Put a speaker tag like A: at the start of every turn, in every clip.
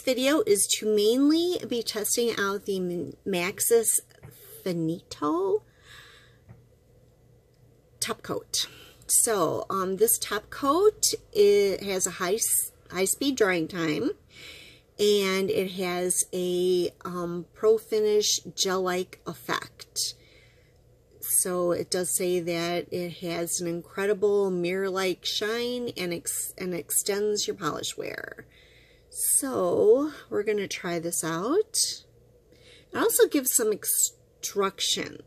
A: video is to mainly be testing out the Maxus Finito top coat. So this top coat, it has a high speed drying time, and it has a pro finish gel-like effect. So it does say that it has an incredible mirror-like shine and extends your polish wear. So we're going to try this out. It also gives some instructions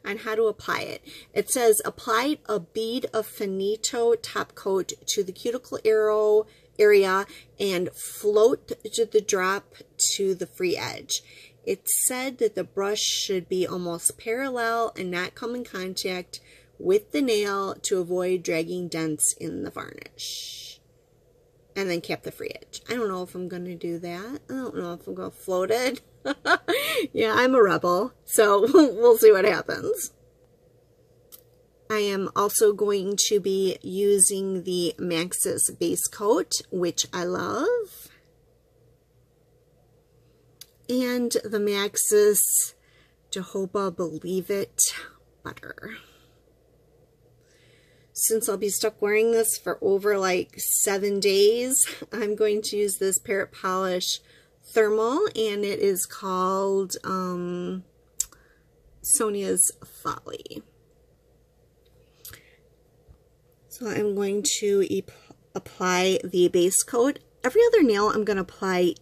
A: on how to apply it. It says apply a bead of Finito top coat to the cuticle area and float the drop to the free edge. It said that the brush should be almost parallel and not come in contact with the nail to avoid dragging dents in the varnish. And then cap the free edge. I don't know if I'm going to do that. I don't know if I'm going to float it. Yeah, I'm a rebel, so we'll see what happens. I am also going to be using the Maxus base coat, which I love, and the Maxus Jojoba Believe It butter. Since I'll be stuck wearing this for over like 7 days, I'm going to use this Parrot Polish Thermal, and it is called Sonia's Folly. So I'm going to apply the base coat. Every other nail I'm going to apply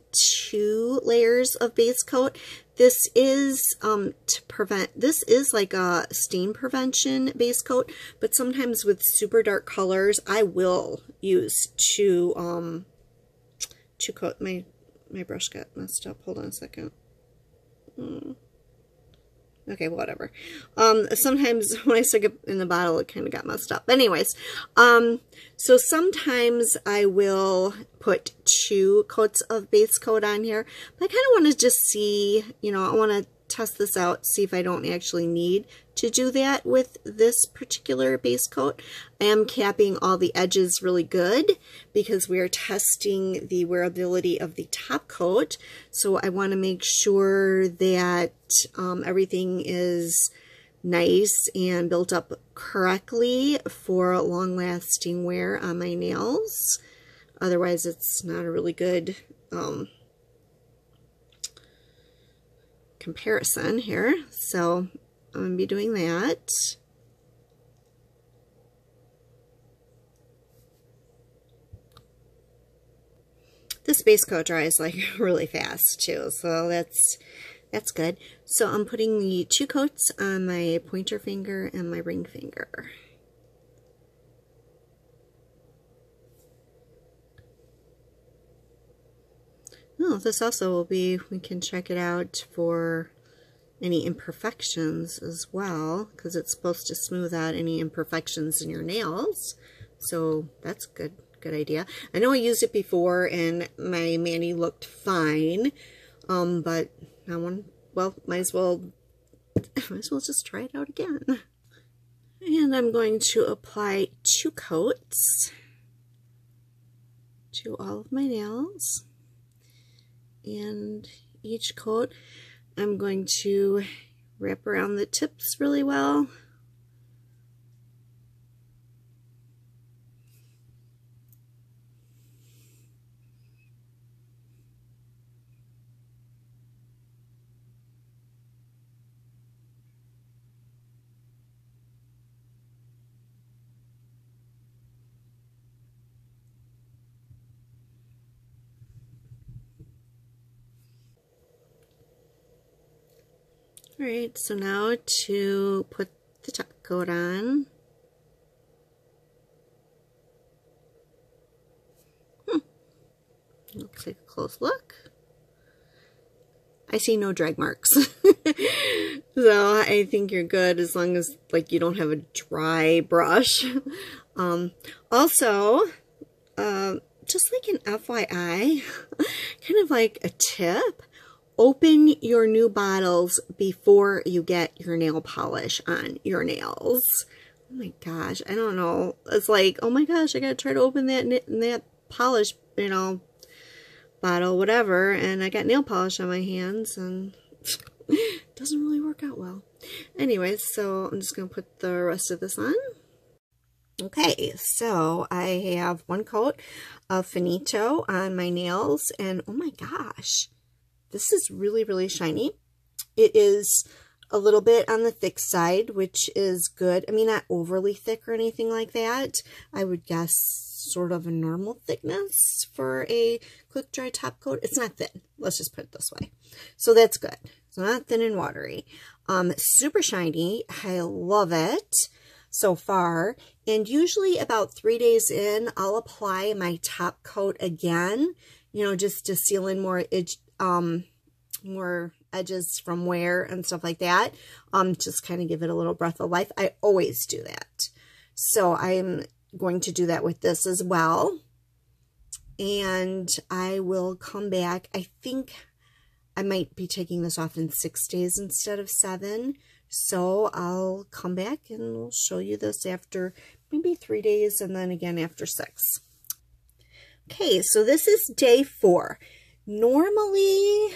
A: 2 layers of base coat. This is this is like a stain prevention base coat, but sometimes with super dark colors I will use 2 coat. My brush got messed up. Hold on a second. Okay, whatever. Sometimes when I stick it in the bottle, it kind of got messed up. Anyways, so sometimes I will put 2 coats of base coat on here. But I kind of want to just see, you know, I want to test this out, see if I don't actually need to do that with this particular base coat. I am capping all the edges really good because we are testing the wearability of the top coat. So I want to make sure that everything is nice and built up correctly for long-lasting wear on my nails. Otherwise, it's not a really good comparison here. So I'm going to be doing that. This base coat dries like really fast too, so that's good. So I'm putting the 2 coats on my pointer finger and my ring finger. Oh, this also will be, we can check it out for any imperfections as well, because it's supposed to smooth out any imperfections in your nails. So that's good idea. I know I used it before and my mani looked fine, but I want, well, might as well just try it out again. And I'm going to apply 2 coats to all of my nails. And each coat I'm going to wrap around the tips really well. Alright, so now to put the top coat on. Let's take a close look. I see no drag marks. So I think you're good as long as like you don't have a dry brush. Also, just like an FYI, kind of like a tip, open your new bottles before you get your nail polish on your nails. Oh my gosh, I don't know. It's like, oh my gosh, I gotta try to open that polish, you know. bottle, whatever, and I got nail polish on my hands, and it doesn't really work out well. Anyway, so I'm just going to put the rest of this on. Okay, so I have 1 coat of Finito on my nails, and oh my gosh, this is really, really shiny. It is a little bit on the thick side, which is good. I mean, not overly thick or anything like that. I would guess sort of a normal thickness for a quick dry top coat. It's not thin. Let's just put it this way. So that's good. It's not thin and watery. Super shiny. I love it so far. And usually about 3 days in, I'll apply my top coat again, you know, just to seal in more edges from wear and stuff like that. Just kind of give it a little breath of life. I always do that. So I'm going to do that with this as well. And I will come back. I think I might be taking this off in 6 days instead of 7. So I'll come back and we'll show you this after maybe 3 days and then again after 6. Okay, so this is day 4. Normally,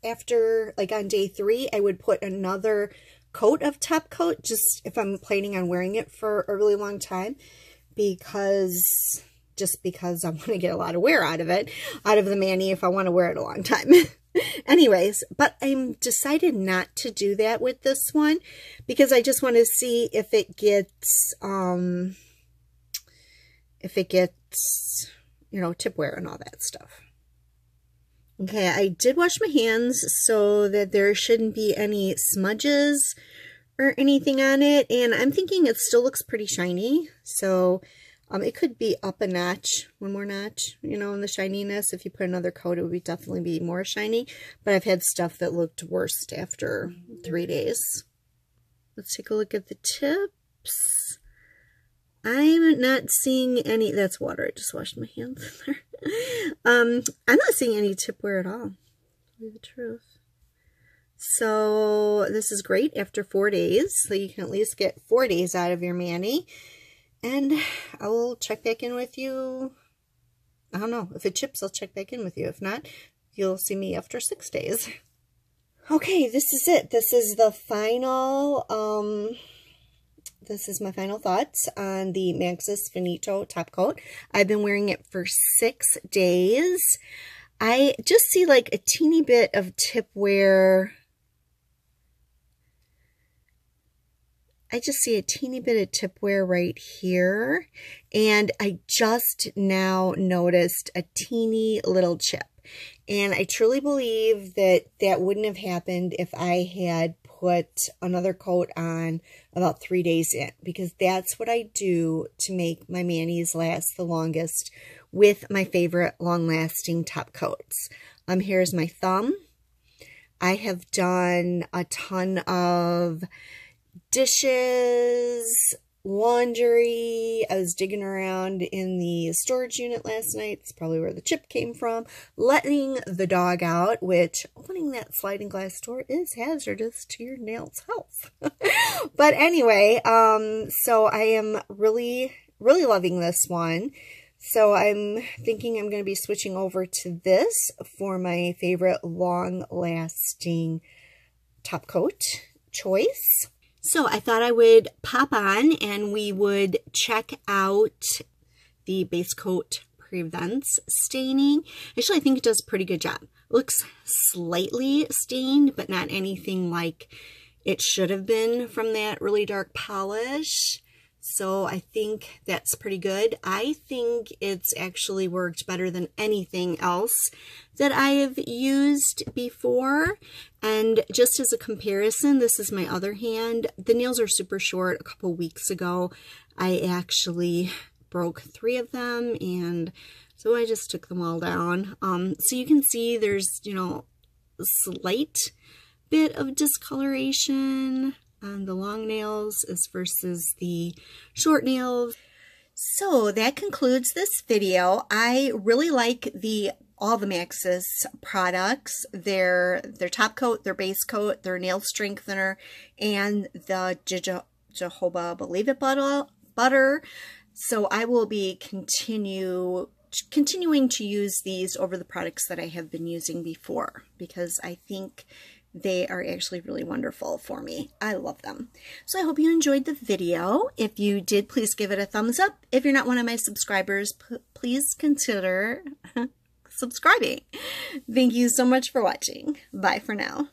A: after, like on day 3, I would put another coat of top coat, just if I'm planning on wearing it for a really long time, because I want to get a lot of wear out of it, out of the mani if I want to wear it a long time. Anyways, but I'm decided not to do that with this one because I just want to see if it gets, you know, tip wear and all that stuff. Okay, I did wash my hands so that there shouldn't be any smudges or anything on it, and I'm thinking it still looks pretty shiny, so it could be up a notch, 1 more notch, you know, in the shininess. If you put another coat, it would definitely be more shiny, but I've had stuff that looked worse after 3 days. Let's take a look at the tips. I'm not seeing any, that's water, I just washed my hands in there. I'm not seeing any tip wear at all, to tell you the truth. So this is great after 4 days, so you can at least get 4 days out of your mani. And I will check back in with you. I don't know, if it chips, I'll check back in with you. If not, you'll see me after 6 days. Okay, this is it. This is the final, this is my final thoughts on the Maxus Finito top coat. I've been wearing it for 6 days. I just see like a teeny bit of tip wear. I just see a teeny bit of tip wear right here. And I just now noticed a teeny little chip. And I truly believe that that wouldn't have happened if I had put another coat on about 3 days in, because that's what I do to make my manis last the longest with my favorite long-lasting top coats. Here's my thumb. I have done a ton of dishes, laundry. I was digging around in the storage unit last night. It's probably where the chip came from. Letting the dog out, which opening that sliding glass door is hazardous to your nails' health. But anyway, so I am really, really loving this one. So I'm thinking I'm going to be switching over to this for my favorite long-lasting top coat choice. So I thought I would pop on and we would check out the base coat prevents staining. Actually, I think it does a pretty good job. It looks slightly stained, but not anything like it should have been from that really dark polish. So I think that's pretty good. I think it's actually worked better than anything else that I have used before. And just as a comparison, this is my other hand. The nails are super short. A couple weeks ago, I actually broke 3 of them, and so I just took them all down. So you can see there's, you know, a slight bit of discoloration on the long nails as versus the short nails. So that concludes this video. I really like all the Maxus products, their top coat, their base coat, their nail strengthener, and the jojoba Believe It butter. So I will be continue continuing to use these over the products that I have been using before, because I think they are actually really wonderful for me. I love them. So I hope you enjoyed the video. If you did, please give it a thumbs up. If you're not one of my subscribers, please consider subscribing. Thank you so much for watching. Bye for now.